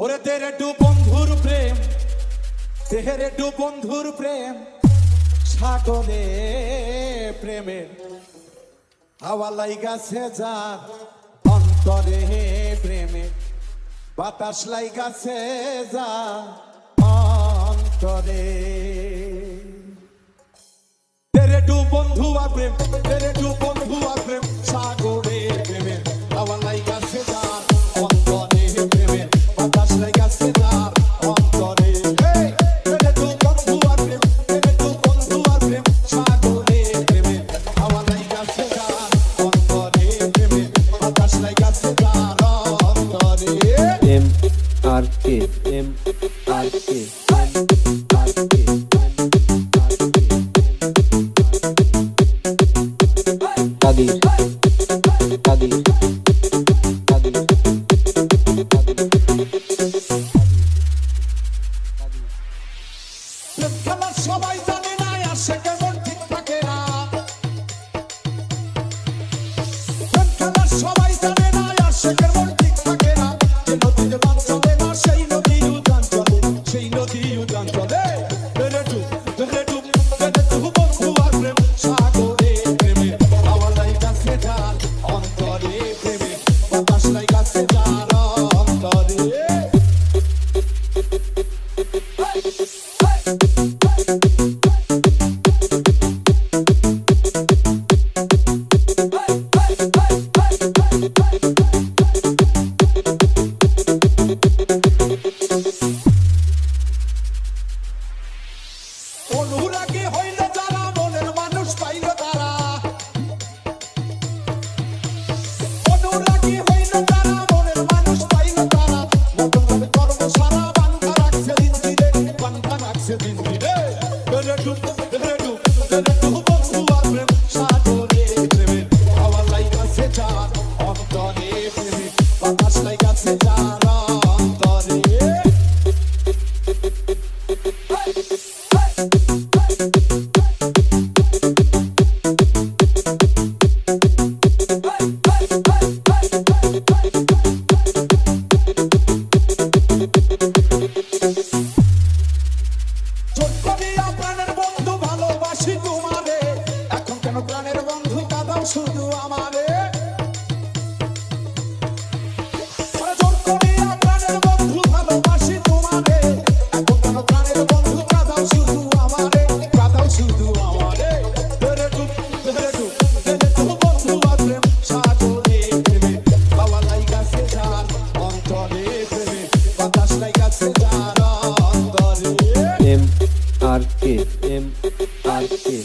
ওরে তেরে টু বন্ধুর প্রেম, তেরে টু বন্ধুর প্রেম, সাগরে প্রেমের হাওয়া লাইগাছে যার অন্তরে প্রেমে, বাতাস লাইগাছে যার অন্তরে। তেরে টু বন্ধু আর প্রেম, তেরে টু বন্ধু আর প্রেম, সাগরে প্রেমের হাওয়া লাইগাছে যার অন্তরে প্রেমে, বাতাস লাইগাছে যার অন্তরে। তেরে টু বন্ধু আর প্রেম, তেরে টু বন্ধু আর প্রেম, সাগরে প্রেমের হাওয়া লাইগাছে যার অন্তরে প্রেমে, বাতাস লাইগাছে যার অন্তরে। M R K M R কে কাদির কাদির কাদির খেলা সবাই জানে না আসে কেমন ঠিক থাকে না, খেলা সবাই জানে না আসে কেমন ঠিক থাকে না, যে নদীতে বান চলে না সেই নদী উদান চলে, সেই নদী উদান চলে। তেরে টু বন্ধু আর প্রেম, সাগরে প্রেমে হাওয়া লাইগাছে যার অন্তরে প্রেমে, বাতাস লাইগাছে যার অন্তরে। অনুরাগী হইল যারা, মনের মানুষ পাইল তারা, অনুরাগী হইল যারা, মনের মানুষ পাইল তারা, নতুন ভাবে কর্ম সারা বান্ধা রাখছে দিন দিনে, বান্ধা রাখছে দিন দিনে। তেরে টু বন্ধু আর প্রেম, সাগরে প্রেমের হাওয়া লাইগাছে যার অন্তরে প্রেমে, বাতাস লাইগাছে যার অন্তরে। প্রাণের বন্ধু ভালোবাসি তোমারে, এখন কেন প্রাণের বন্ধু কাঁদাও শুধু আমারে। প্রাণের বন্ধু ভালোবাসি তোমারে, এখন কেন প্রাণের বন্ধু কাঁদাও শুধু আমারে, কাঁদাও শুধু আমারে। তেরে টু বন্ধু আর প্রেম, সাগরে প্রেমে হাওয়া লাইগাছে যার অন্তরে প্রেমে, বাতাস লাইগাছে যার অন্তরে। M R K M R কে